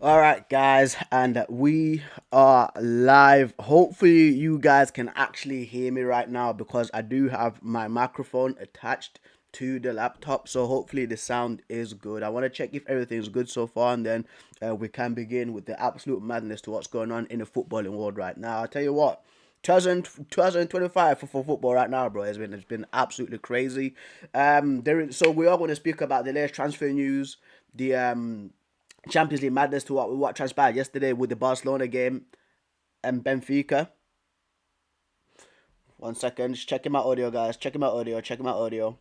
All right, guys, and we are live. Hopefully, you guys can actually hear me right now because I do have my microphone attached to the laptop. So, hopefully, the sound is good. I want to check if everything's good so far, and then we can begin with the absolute madness to what's going on in the footballing world right now. I'll tell you what. 2025 for football right now, bro. It's been absolutely crazy. So we are going to speak about the latest transfer news, the Champions League madness to what transpired yesterday with the Barcelona game and Benfica. 1 second, just checking my audio, guys. Checking my audio. Checking my audio.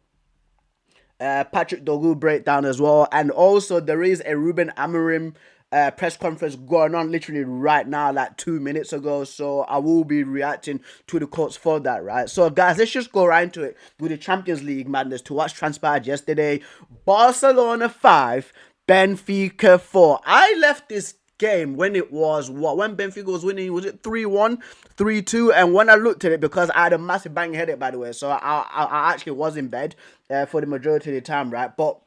Patrick Dorgu breakdown as well, and also there is a Ruben Amorim press conference going on literally right now, like 2 minutes ago. So I will be reacting to the quotes for that, right? So guys, let's just go right into it with the Champions League madness to what's transpired yesterday. Barcelona 5, Benfica 4. I left this game when it was when Benfica was winning, was it 3-1, 3-2? And when I looked at it, because I had a massive bang headache, by the way, so I actually was in bed for the majority of the time, right? But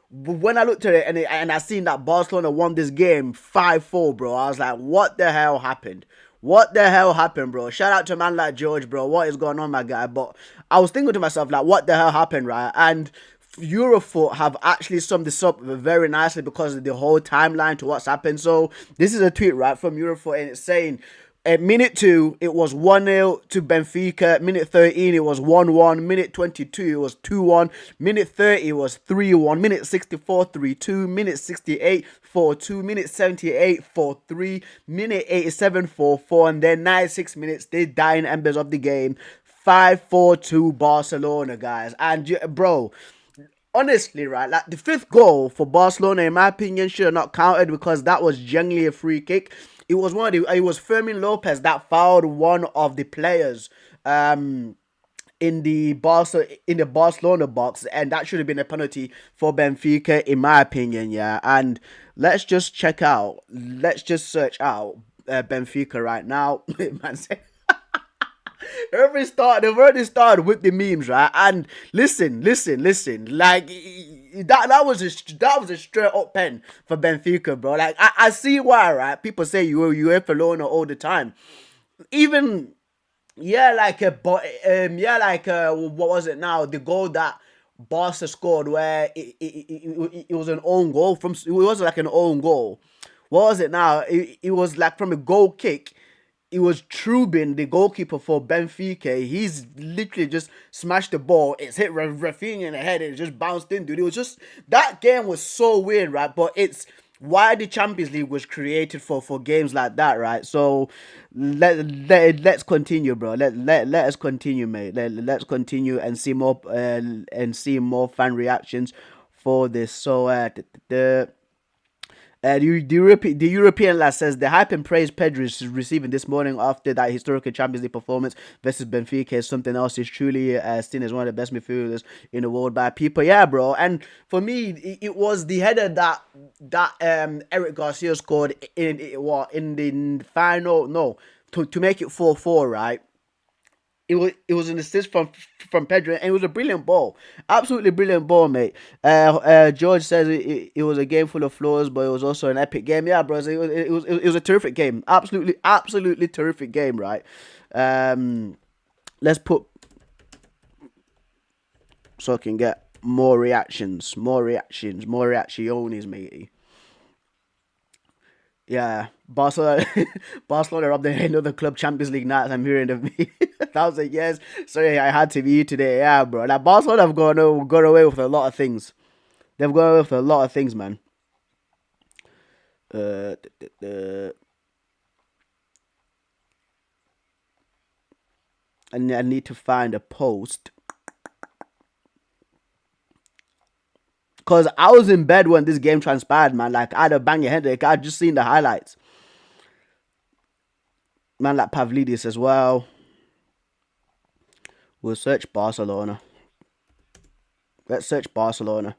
when I looked at it and I seen that Barcelona won this game 5-4, bro, I was like, what the hell happened? What the hell happened, bro? Shout out to a man like George, bro. What is going on, my guy? But I was thinking to myself, like, what the hell happened, right? And Eurofoot have actually summed this up very nicely because of the whole timeline to what's happened. So this is a tweet, right, from Eurofoot, and it's saying at minute 2, it was 1-0 to Benfica. Minute 13, it was 1-1. Minute 22, it was 2-1. Minute 30, it was 3-1. Minute 64, 3-2. Minute 68, 4-2. Minute 78, 4-3. Minute 87, 4-4. And then 96 minutes, they dying embers of the game. 5-4 to Barcelona, guys. And, bro, honestly, right, like the fifth goal for Barcelona, in my opinion, should have not counted because that was genuinely a free kick. It was Fermin Lopez that fouled one of the players in the Barcelona box, and that should have been a penalty for Benfica, in my opinion. Yeah, and let's just search out Benfica right now. Man, they've already started with the memes, right? And listen. Like that was a straight up pen for Benfica, bro. Like I see why, right? People say you have Barcelona all the time. Even what was it now? The goal that Barca scored, where it was an own goal from. It was like an own goal. What was it now? It was like from a goal kick. It was Trubin, the goalkeeper for Benfica. He's literally just smashed the ball. It's hit Rafinha in the head and it just bounced in, dude. It was just, that game was so weird, right? But it's why the Champions League was created for games like that, right? So let's continue, bro. Let us continue, mate. Let's continue and see more fan reactions for this. So the European lad says the hype and praise Pedri is receiving this morning after that historical Champions League performance versus Benfica is something else. Is truly seen as one of the best midfielders in the world by people. Yeah, bro. And for me, it was the header that Eric Garcia scored in the final. No, to make it 4-4, right? It was an assist from Pedro, and it was a brilliant ball, absolutely brilliant ball, mate. George says it was a game full of flaws, but it was also an epic game. Yeah, bro, it was a terrific game, absolutely terrific game, right? Let's put so I can get more reactions, more reactions, matey. Yeah, Barcelona, Barcelona up there another club Champions League nights. I'm hearing of me 1,000 years. Sorry, I had to be you today. Yeah, bro. Like Barcelona have gone away with a lot of things. They've gone away with a lot of things, man. Uh, and I need to find a post because I was in bed when this game transpired, man. Like I had a banging headache. I just seen the highlights, man. Like Pavlidis as well. We'll search Barcelona. Let's search Barcelona.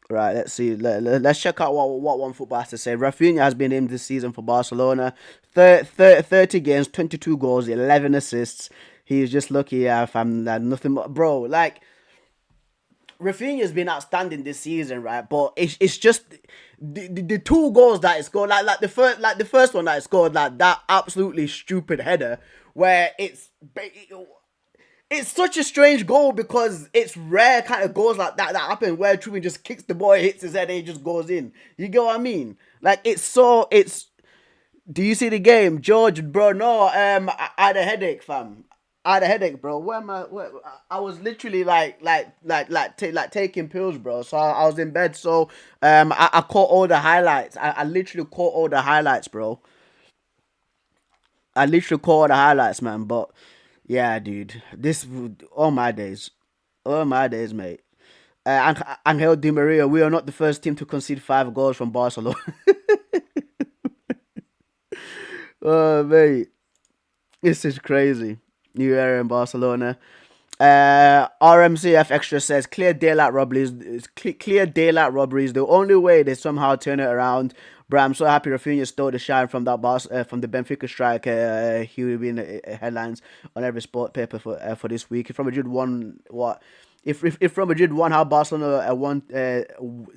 Right, let's see. Let's check out what one football has to say. Rafinha has been named this season for Barcelona. 30 games, 22 goals, 11 assists. He's just lucky if I'm nothing but. Bro, like, Rafinha's been outstanding this season, right? But it's just the two goals that he scored, the first one that he scored, like that absolutely stupid header, where it's such a strange goal because it's rare kind of goals like that happen where Truman just kicks the ball, hits his head, and he just goes in. You get what I mean? Like it's. Do you see the game, George, bro? No, I had a headache, fam. I had a headache, bro. Where am I? I was literally taking pills, bro. So I was in bed. So I caught all the highlights. I literally caught all the highlights, bro. I literally caught all the highlights, man. But yeah, dude, this all my days, mate. Angel Di Maria, we are not the first team to concede 5 goals from Barcelona. Oh, mate, this is crazy. New era in Barcelona. RMCF Extra says clear daylight robberies. Clear daylight robberies. The only way they somehow turn it around. Bro, I'm so happy Rafinha stole the shine from that boss, from the Benfica striker. He will be in the headlines on every sport paper for this week. If Real Madrid won what? If Real Madrid won how Barcelona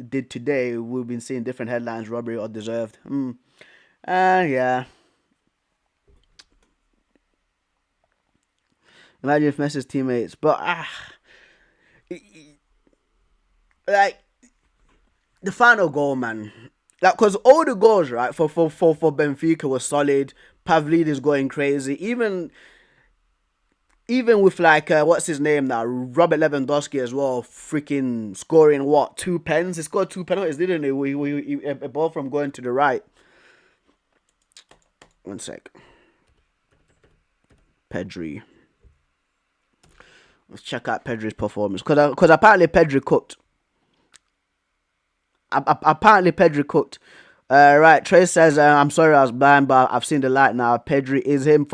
did today, we've been seeing different headlines, robbery or deserved. Yeah. Imagine if Messi's teammates, but like the final goal, man. Like, cause all the goals, right, for Benfica was solid. Pavlidis going crazy. Even with like what's his name now, Robert Lewandowski as well, freaking scoring what 2 pens. He scored 2 penalties, didn't he? A ball from going to the right. One sec. Pedri. Let's check out Pedri's performance because apparently Pedri cooked. Apparently Pedri cooked. Right, Trey says I'm sorry I was blind, but I've seen the light now. Pedri is him.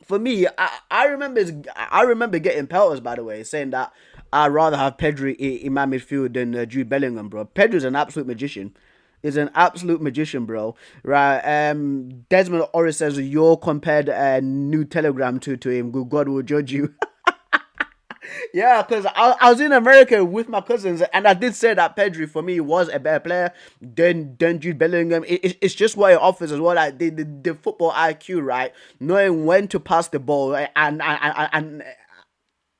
I remember getting pelters, by the way, saying that I'd rather have Pedri in my midfield than Jude Bellingham, bro. Pedri's an absolute magician. Is an absolute magician, bro. Right. Desmond Orris says you're compared New Telegram to him. God will judge you. Yeah, because I was in America with my cousins, and I did say that Pedri for me was a better player than Jude Bellingham. It's just what it offers as well, like the football IQ, right? Knowing when to pass the ball, and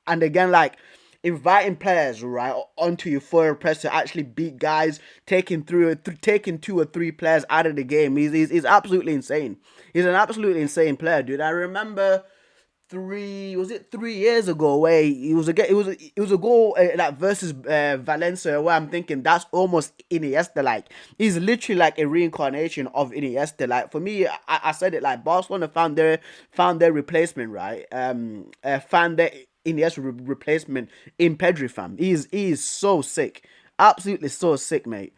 again, like inviting players right onto your forward press to actually beat guys, taking 2 or 3 players out of the game. He's absolutely insane. He's an absolutely insane player, dude. I remember 3 years ago where it was a goal like versus Valencia where I'm thinking that's almost Iniesta. Like he's literally like a reincarnation of Iniesta. Like for me, I said it, like Barcelona found their replacement, right? Found their Iniesta replacement in Pedri, fam. He's so sick, absolutely so sick, mate.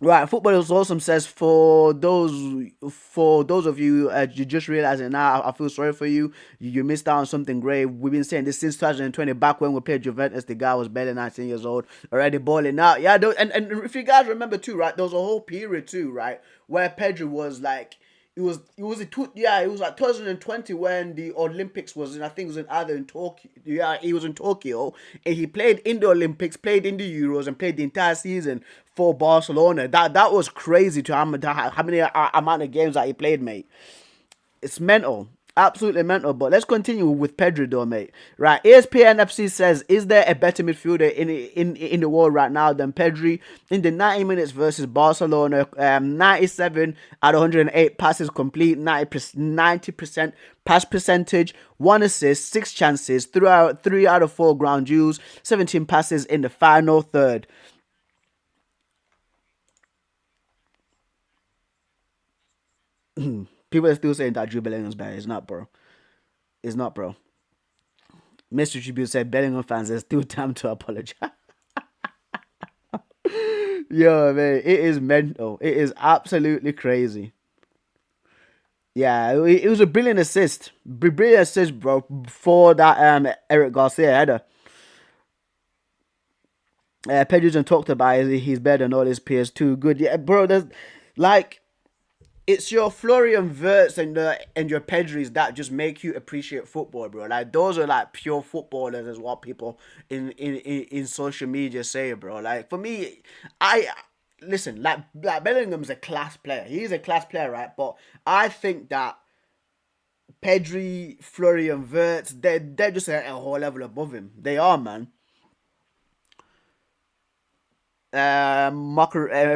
Right, Football is Awesome says for those of you you just realizing now, I feel sorry for you. You missed out on something great. We've been saying this since 2020, back when we played Juventus. The guy was barely 19 years old, already balling out. Yeah, and if you guys remember too, right, there was a whole period too, right, where Pedro was like it was like 2020 when the Olympics was in. I think it was in either in Tokyo. Yeah, he was in Tokyo, and he played in the Olympics, played in the Euros, and played the entire season for Barcelona. That was crazy to how many amount of games that he played, mate. It's mental. Absolutely mental. But let's continue with Pedro though, mate. Right. ESPN FC says, is there a better midfielder in the world right now than Pedri? In the 90 minutes versus Barcelona, 97 out of 108 passes complete, 90% pass percentage, 1 assist, 6 chances, 3 out of 4 ground duels, 17 passes in the final third. People are still saying that Drew Bellingham's bad. It's not, bro. It's not, bro. Mr. Tribute said Bellingham fans are still time to apologize. Yo, man, it is mental. It is absolutely crazy. Yeah, it was a brilliant assist. Brilliant assist, bro, for that Eric Garcia header. Pedro's talked about it. He's better than all his peers too. Good, yeah, bro. There's like it's your Florian Wirtz and your Pedris that just make you appreciate football, bro. Like those are like pure footballers, is what people in social media say, bro. Like for me, I listen. Like Bellingham's a class player. He's a class player, right? But I think that Pedri, Florian Wirtz, they're just a whole level above him. They are, man.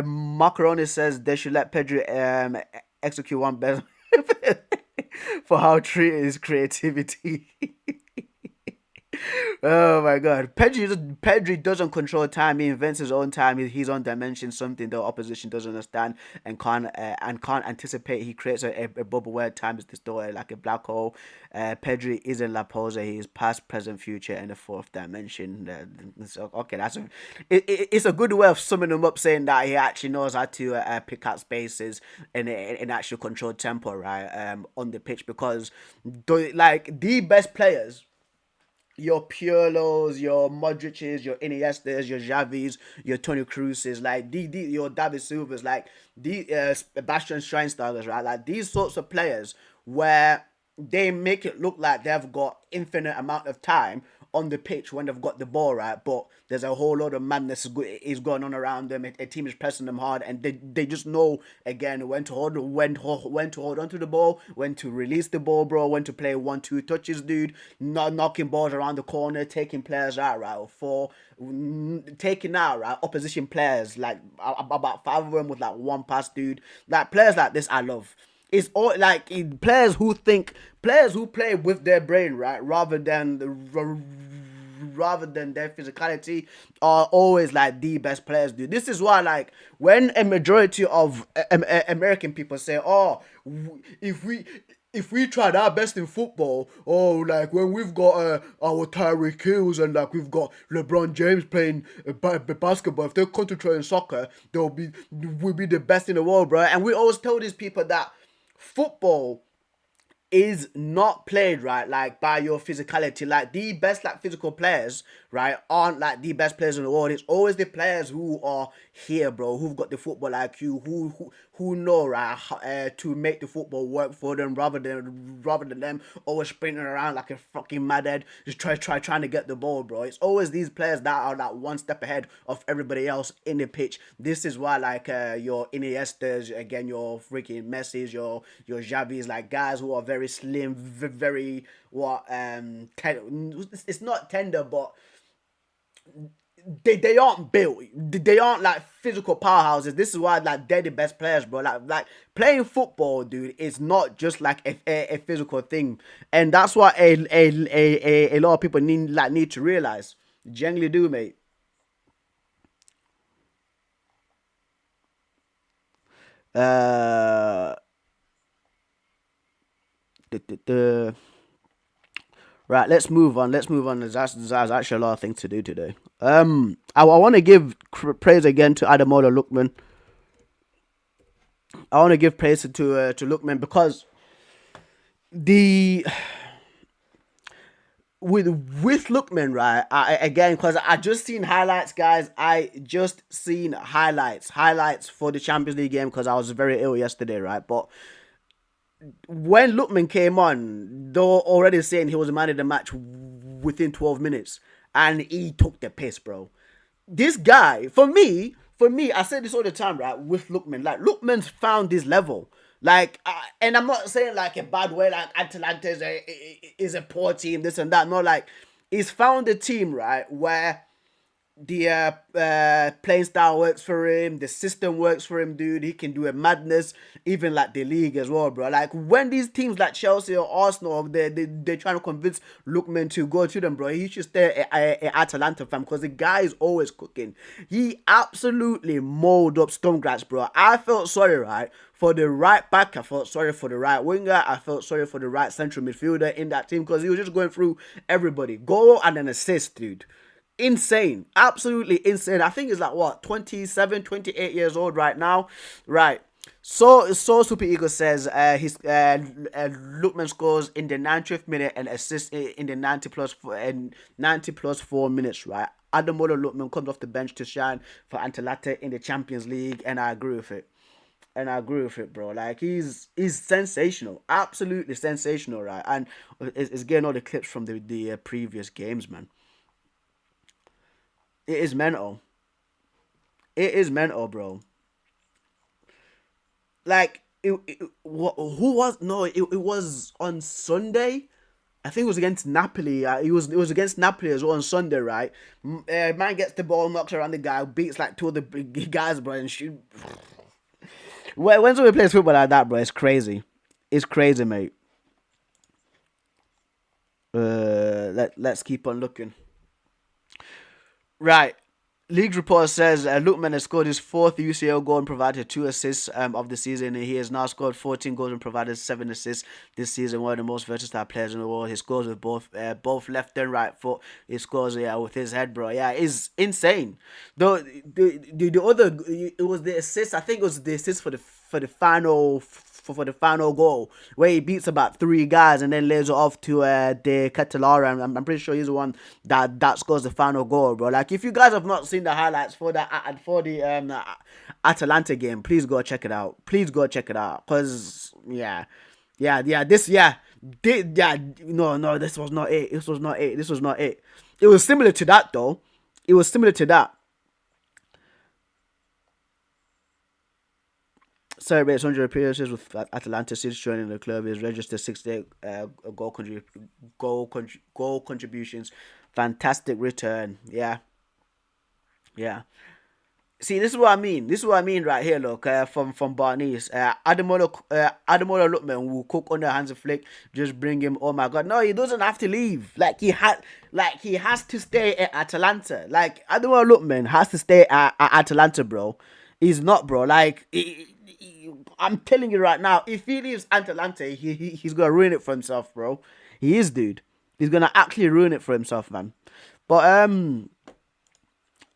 Macaroni says they should let Pedri execute one best for how treated his creativity. Oh my god. Pedri doesn't control time. He invents his own time. He's on dimension, something the opposition doesn't understand and can't anticipate. He creates a bubble where time is distorted like a black hole. Pedri isn't La Posa. He is past, present, future, and the fourth dimension. So, okay, it's a good way of summing him up, saying that he actually knows how to pick out spaces and actually control tempo, right, on the pitch, because like the best players, your Pirlos, your Modric's, your Iniestas, your Xavis, your Toni Kroos's, like your David Silvas, like the Bastian Schweinsteigers, right? Like these sorts of players where they make it look like they've got infinite amount of time on the pitch when they've got the ball, right? But there's a whole lot of madness is going on around them. A team is pressing them hard, and they just know again when to hold on to the ball, when to release the ball, bro, when to play 1-2 touches, dude, not knocking balls around the corner, taking players out, right, for taking out, right, opposition players, like about five of them with like one pass, dude. Like players like this, I love. It's all like players who play with their brain, right, rather than their physicality, are always like the best players, dude. This is why, like, when a majority of American people say, "Oh, if we." If we tried our best in football, oh, like when we've got our Tyreek Hills and like we've got LeBron James playing basketball, if they're concentrating soccer, we'll be the best in the world, bro. And we always tell these people that football is not played, right, like by your physicality. Like the best like physical players, right, aren't like the best players in the world. It's always the players who are here, bro, who've got the football IQ, who know, right, to make the football work for them, rather than them always sprinting around like a fucking madhead, just trying to get the ball, bro. It's always these players that are like one step ahead of everybody else in the pitch. This is why, like, your Iniestas, again, your freaking Messi's, your Xavi's, like guys who are very slim, very it's not tender, but they aren't built. They aren't like physical powerhouses. This is why, like, they're the best players, bro. Like playing football, dude, is not just like a physical thing, and that's what a lot of people need to realize. Generally, do, mate. Uh, the Right, let's move on. Let's move on. There's actually a lot of things to do today. I want to give praise again to Adamola Lookman. I want to give praise to Lookman because the with Lookman, right? Again, because I just seen highlights, guys. I just seen highlights for the Champions League game because I was very ill yesterday, right? But when Lookman came on, they were already saying he was the man of the match within 12 minutes, and he took the piss, bro. This guy, for me, I say this all the time, right? With Lookman, like Lookman's found this level, like, and I'm not saying like a bad way, like Atalanta is a poor team, this and that. No, like he's found a team, right, where the playing style works for him, the system works for him, dude. He can do a madness, even like the league as well, bro. Like when these teams like Chelsea or Arsenal, they're trying to convince Lookman to go to them, bro. He should stay at Atalanta, fam, because the guy is always cooking. He absolutely molded up Sturmgratz, bro. I felt sorry, right, for the right back. I felt sorry for the right winger. I felt sorry for the right central midfielder in that team because he was just going through everybody. Goal and an assist, dude. Insane, absolutely insane. I think he's like what, 27, 28 years old right now, right? So Super Eagle says his Lookman scores in the 90th minute and assists in the 90 plus 4 minutes, right? Adamola Lookman comes off the bench to shine for Atalanta in the Champions League, and I agree with it. and I agree with it, bro. Like he's sensational, absolutely sensational, right? And it's getting all the clips from the previous games, man. It is mental. It is mental, bro. Like who was no? It was on Sunday. I think it was against Napoli. It was against Napoli as well on Sunday, right? Man gets the ball, knocks around the guy, beats like two of the big guys, bro, and shoot. When somebody plays football like that, bro, it's crazy. It's crazy, mate. Let's keep on looking. Right. League report says Lookman has scored his fourth UCL goal and provided 2 assists of the season. He has now scored 14 goals and provided 7 assists this season. One of the most versatile players in the world. He scores with both left and right foot. He scores with his head, bro. Yeah, it's insane. Though the other it was the assist. I think it was the assist for the final goal where he beats about 3 guys and then lays it off to De Catalara. And I'm pretty sure he's the one that scores the final goal, bro. Like if you guys have not seen the highlights for the Atalanta game, please go check it out. Please go check it out, cause no, this was not it. This was not it. This was not it. It was similar to that though. It was similar to that. Celebrates 100 appearances with Atalanta since joining the club. He's registered 68 goal contributions. Fantastic return. Yeah, yeah. See, this is what I mean. This is what I mean right here. Look, from Barnes, Ademola Lookman will cook on the hands of Flick. Just bring him. Oh my God, no, he doesn't have to leave. He has to stay at Atalanta. Like Ademola Lookman has to stay at Atalanta, bro. He's not, bro. I'm telling you right now, if he leaves Atalanta, he's gonna ruin it for himself, bro. He is, dude. He's gonna actually ruin it for himself, man. But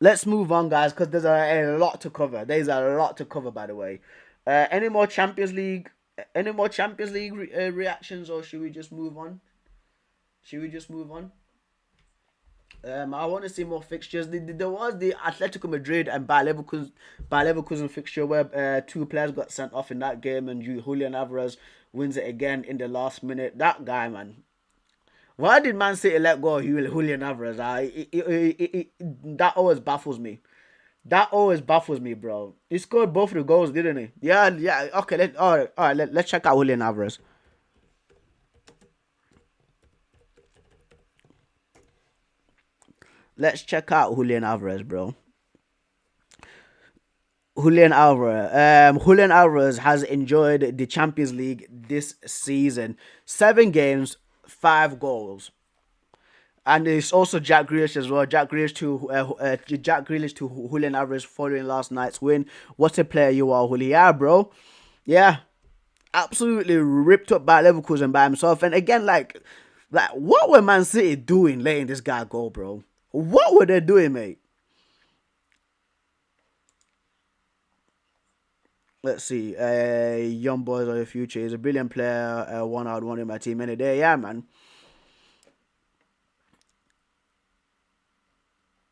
let's move on, guys, because there's a lot to cover. There's a lot to cover, by the way. Any more Champions League? Any more Champions League reactions, or should we just move on? Should we just move on? I want to see more fixtures. There was the Atletico Madrid and Bayer Leverkusen fixture where 2 players got sent off in that game, and Julian Alvarez wins it again in the last minute. That guy, man. Why did Man City let go of Julian Alvarez? That always baffles me. That always baffles me, bro. He scored both of the goals, didn't he? Yeah, yeah. Okay, all right. Let's check out Julian Alvarez. Let's check out Julian Alvarez, bro. Julian Alvarez has enjoyed the Champions League this season. 7 games, 5 goals. And it's also Jack Grealish as well. Jack Grealish to Julian Alvarez following last night's win. What a player you are, Julian. Yeah, bro. Yeah, absolutely ripped up by Leverkusen by himself. And again, what were Man City doing letting this guy go, bro? What were they doing, mate? Let's see. Young boys of the future. He's a brilliant player. One I'd want in my team any day. Yeah, man.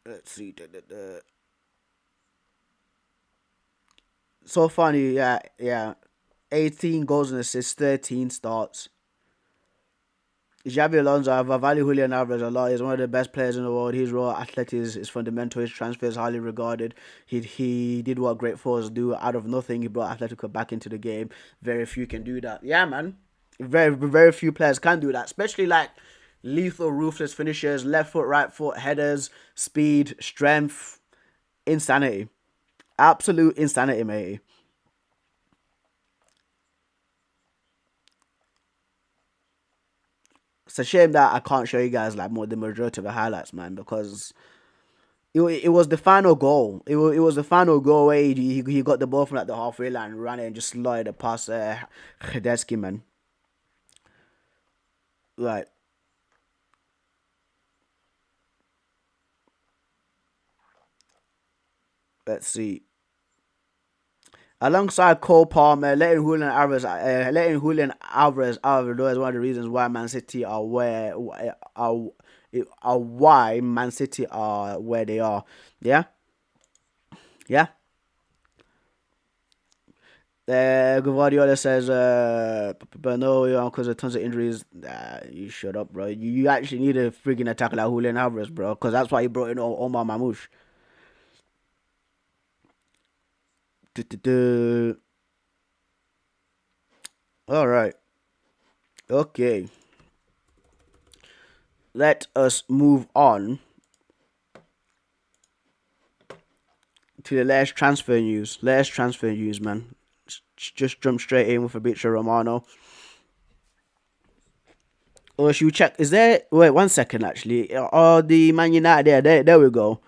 Let's see. So funny. Yeah. 18 goals and assists, 13 starts. Xabi Alonso, I value Julian Alvarez a lot. He's one of the best players in the world. His raw athleticism is fundamental. His transfer is highly regarded. He did what great forwards do. Out of nothing, he brought Atletico back into the game. Very few can do that. Yeah, man. Very few players can do that. Especially like lethal, ruthless finishers, left foot, right foot, headers, speed, strength, insanity. Absolute insanity, mate. It's a shame that I can't show you guys like more the majority of the highlights, man, because it was the final goal. It was the final goal where he got the ball from like the halfway line, ran it and just slid it past Hradecky, man. Right. Let's see. Alongside Cole Palmer, letting Julian Alvarez out of the door is one of the reasons why Man City are where they are. Yeah, yeah. Guardiola says, but no, because of tons of injuries. You shut up, bro. You actually need a freaking attacker like Julian Alvarez, bro, because that's why he brought in Omar Mamouche. All right. Okay. Let us move on to the last transfer news. Last transfer news, man. Just jump straight in with Fabrizio Romano. Or should we check? Is there? Wait, 1 second. Actually, oh, the Man United there we go.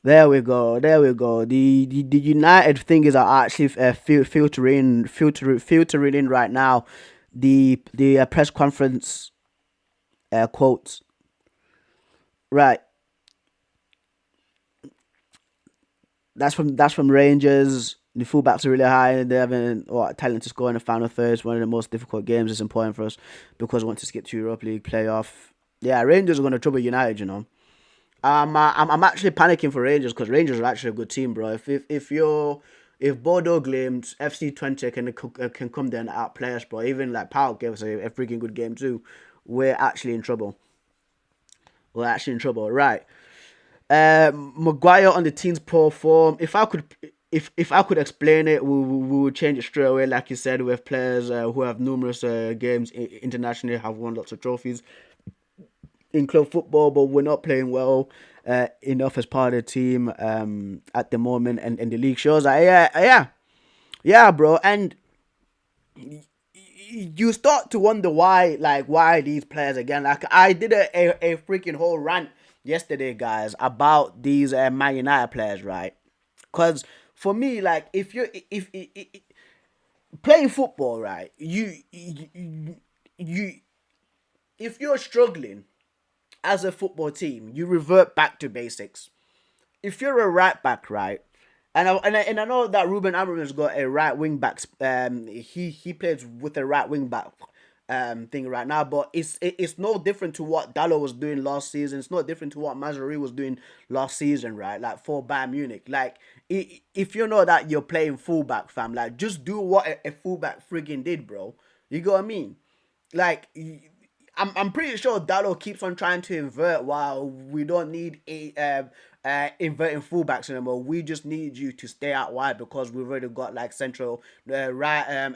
There we go. There we go. The United thing is actually filtering in right now. The press conference quotes. Right. That's from Rangers. The fullbacks are really high. They have talent to score in the final third. It's one of the most difficult games. It's important for us because we want to skip to Europa League playoff. Yeah, Rangers are going to trouble United. You know. I'm actually panicking for Rangers because Rangers are actually a good team, bro. If Bordeaux Glimt, FC20 can come there and outplay us, bro. Even like Pauk gave us a freaking good game too. We're actually in trouble. We're actually in trouble, right? Maguire on the team's poor form. If I could explain it, we would change it straight away. Like you said, we have players who have numerous games internationally, have won lots of trophies in club football, but we're not playing well enough as part of the team at the moment, and the league shows that. Yeah, bro, and you start to wonder why these players again. Like I did a freaking whole rant yesterday, guys, about these Man United players, right? Because for me, like if playing football, right, you if you're struggling as a football team, you revert back to basics. If you're a right back, right, and I know that Ruben Amorim has got a right wing back. He plays with a right wing back thing right now, but it's no different to what Dallo was doing last season. It's not different to what Mazraoui was doing last season, right? Like for Bayern Munich, like if you know that you're playing fullback, fam, like just do what a fullback friggin' did, bro. You get what I mean? Like I'm pretty sure Dallo keeps on trying to invert while we don't need inverting fullbacks anymore. We just need you to stay out wide because we've already got like central right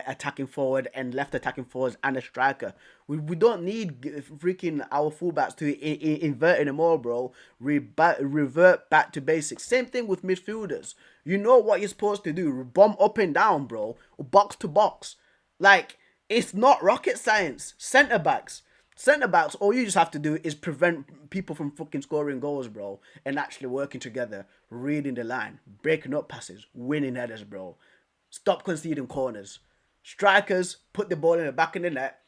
attacking forward and left attacking forwards and a striker. We don't need freaking our fullbacks to invert anymore, bro. Revert back to basics. Same thing with midfielders. You know what you're supposed to do. Bomb up and down, bro. Box to box. Like, it's not rocket science. Centre backs, all you just have to do is prevent people from fucking scoring goals, bro, and actually working together, reading the line, breaking up passes, winning headers, bro. Stop conceding corners. Strikers, put the ball in the back of the net.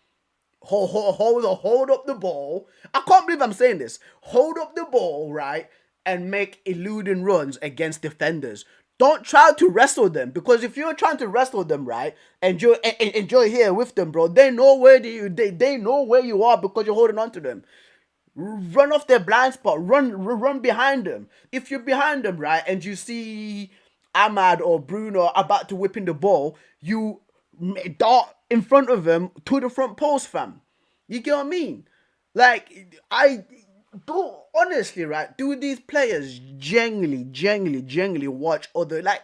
Hold up the ball. I can't believe I'm saying this. Hold up the ball, right, and make eluding runs against defenders. Don't try to wrestle them, because if you're trying to wrestle them, right, and you're here with them, bro, they know they know where you are because you're holding on to them. Run off their blind spot. Run behind them. If you're behind them, right, and you see Ahmad or Bruno about to whip in the ball, you dart in front of them to the front post, fam. You get what I mean? Like, I do honestly, right? Do these players genuinely watch other, like?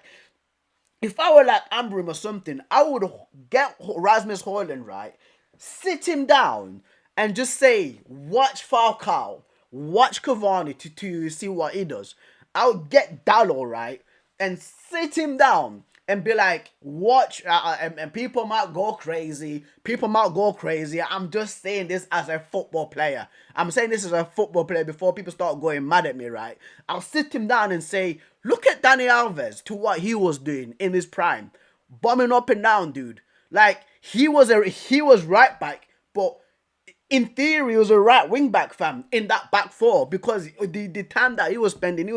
If I were like Ambrim or something, I would get Rasmus Højlund, right? Sit him down and just say, watch Falcao, watch Cavani to see what he does. I would get Dallo, right? And sit him down and be like, watch, and people might go crazy. I'm just saying this as a football player. I'm saying this as a football player before people start going mad at me, right? I'll sit him down and say, look at Dani Alves to what he was doing in his prime. Bombing up and down, dude. Like, he was right back, but in theory, he was a right wing back, fam, in that back four, because the time that he was spending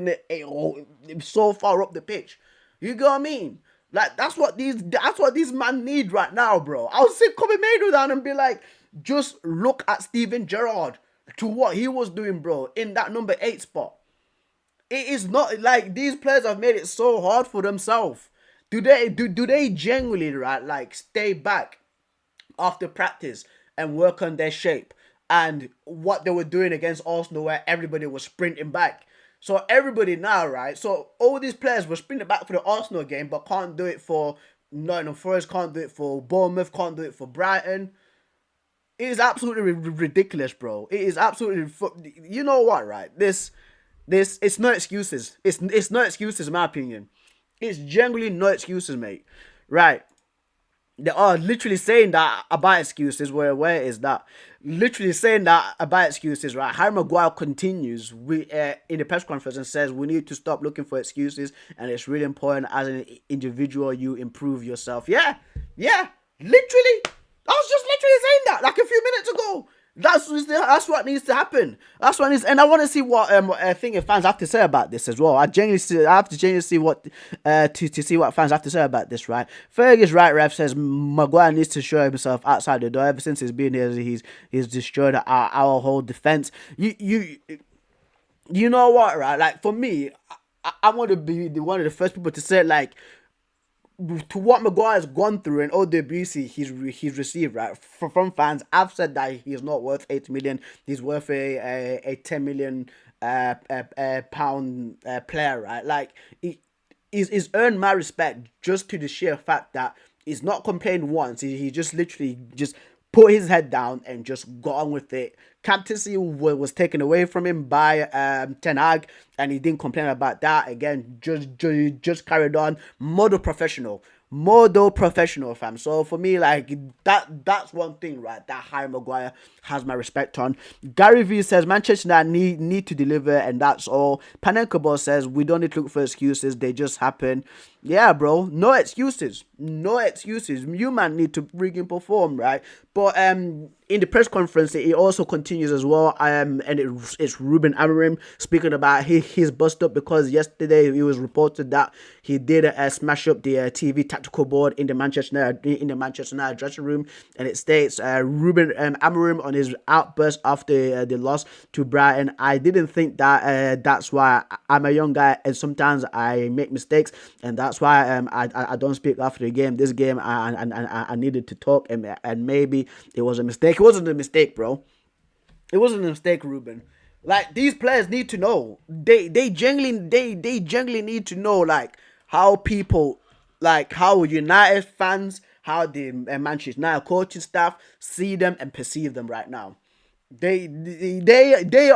it so far up the pitch. You get what I mean? Like, that's what these men need right now, bro. I was sick coming Mado down and be like, just look at Steven Gerrard to what he was doing, bro, in that number 8 spot. It is not like these players have made it so hard for themselves Do they genuinely, right, like stay back after practice and work on their shape and what they were doing against Arsenal where everybody was sprinting back? So everybody now, right? So all these players were sprinting back for the Arsenal game, but can't do it for Nottingham Forest, can't do it for Bournemouth, can't do it for Brighton. It is absolutely ridiculous, bro. It is absolutely. You know what, right? This, it's no excuses. It's no excuses, in my opinion. It's generally no excuses, mate. Right? They are literally saying that about excuses. Where is that? Literally saying that about excuses, right? Harry Maguire continues in the press conference and says we need to stop looking for excuses, and it's really important as an individual you improve yourself. Yeah, yeah, literally. I was just literally saying that like a few minutes ago. That's what needs to happen. That's what needs, and I want to see what I think fans have to say about this as well. I have to genuinely see what to see what fans have to say about this. Right, Fergus right ref says Maguire needs to show himself outside the door. Ever since he's been here, he's destroyed our whole defense. You know what, right? Like for me, I want to be one of the first people to say like to what Maguire's gone through and all the abuse he's received, right, from fans. I've said that he's not worth 80 million. He's worth a 10 million pound player, right? Like he's earned my respect just to the sheer fact that he's not complained once. He just literally just put his head down and just got on with it. Captaincy was taken away from him by Ten Hag, and he didn't complain about that. Again, just carried on. Model professional, fam. So for me, like that's one thing, right? That Harry Maguire has my respect on. Gary V says Manchester United need to deliver, and that's all. Panenka says we don't need to look for excuses; they just happen. Yeah, bro, no excuses, no excuses. You man need to freaking perform, right? But in the press conference, it also continues as well. And it's Ruben Amorim speaking about his bust up because yesterday it was reported that he did smash up the TV tactical board in the Manchester United dressing room, and it states Ruben Amorim on his outburst after the loss to Brighton. I didn't think that that's why I'm a young guy and sometimes I make mistakes, and that's why I don't speak after the game. This game I needed to talk, and maybe it was a mistake. It wasn't a mistake, bro. It wasn't a mistake, Ruben. Like these players need to know. They genuinely need to know like how people, like how United fans, how the Manchester United coaching staff see them and perceive them right now. They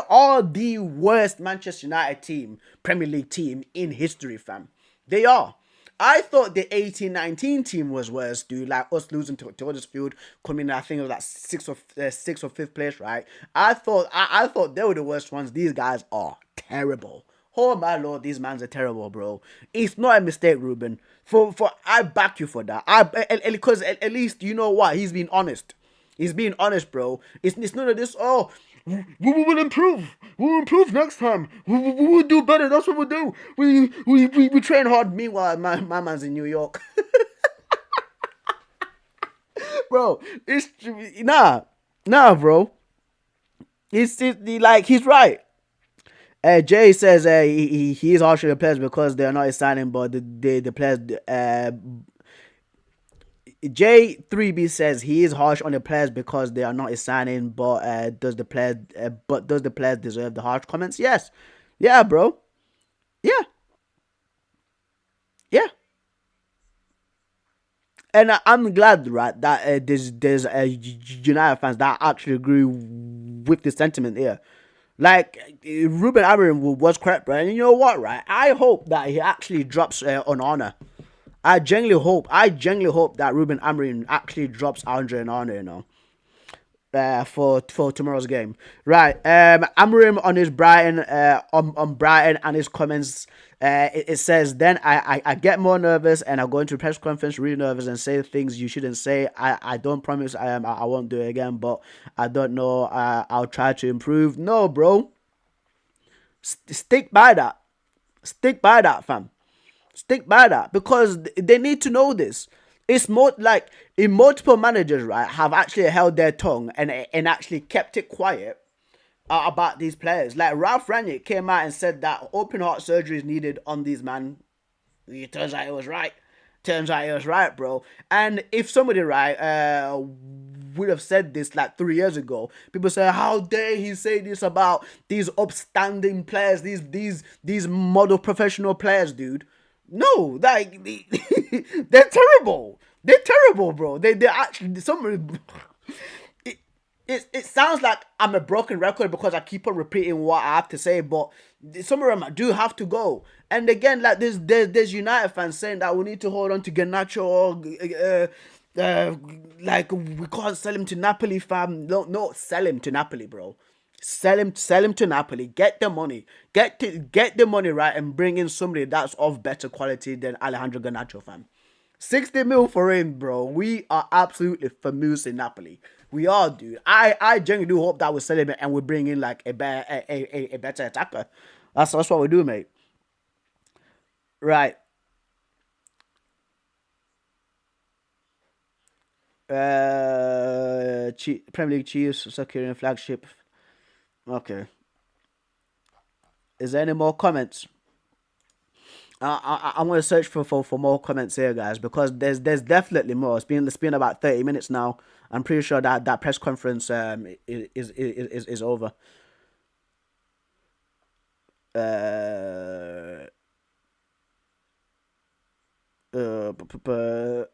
are the worst Manchester United team, Premier League team in history, fam. They are. I thought the 18-19 team was worse, dude. Like us losing to Huddersfield, coming, I think it was like sixth or fifth place, right? I thought they were the worst ones. These guys are terrible. Oh my lord, these mans are terrible, bro. It's not a mistake, Ruben. For I back you for that. Because at least you know what, he's being honest. He's being honest, bro. It's none of this. Oh, we will improve. We'll improve next time. We will do better. That's what we'll do. We train hard. Meanwhile, my man's in New York. Bro, it's bro. It's like he's right. Jay says he is harsh on the players because they are not signing, but the players. J3B says he is harsh on the players because they are not signing, but does the players deserve the harsh comments? Yes, yeah, bro, yeah, yeah. And I'm glad, right, that there's United fans that actually agree with the sentiment here. Like Ruben Amorim was correct, right? And you know what, right? I hope that he actually drops on honor. I genuinely hope that Ruben Amorim actually drops Andre and Arne, you know, for tomorrow's game. Right. Amorim on his Brighton, on Brighton and his comments. It says, then I get more nervous and I go into a press conference really nervous and say things you shouldn't say. I don't promise I won't do it again, but I don't know. I'll try to improve. No, bro. Stick by that. Stick by that, fam. Stick by that because they need to know this. It's more like in multiple managers, right, have actually held their tongue and actually kept it quiet about these players. Like Ralph Rangnick came out and said that open heart surgery is needed on these man. It turns out it was right. Turns out he was right, bro. And if somebody right would have said this like 3 years ago, people say, "How dare he say this about these upstanding players, these model professional players, dude?" No, like they're terrible. They're terrible, bro. They actually some. It sounds like I'm a broken record because I keep on repeating what I have to say, but some of them do have to go. And again, like there's United fans saying that we need to hold on to Garnacho. Like we can't sell him to Napoli, fam. No, sell him to Napoli, bro. Sell him to Napoli. Get the money. Get the money right and bring in somebody that's of better quality than Alejandro Garnacho, fam. 60 mil for him, bro. We are absolutely famous in Napoli. We are, dude. I genuinely do hope that we're selling it and we bring in like a better attacker. That's what we do, mate. Right. Premier League Chiefs securing flagship. Okay. Is there any more comments? I'm gonna search for more comments here, guys, because there's definitely more. It's been about 30 minutes now. I'm pretty sure that press conference is over. Uh, uh, p- p- p-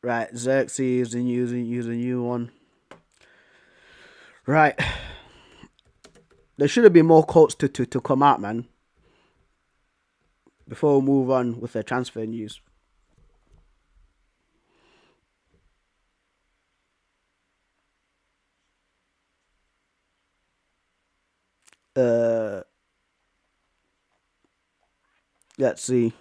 right, Xerxes and use a new one. Right, there should have been more quotes to come out, man. Before we move on with the transfer news. Uh, let's see.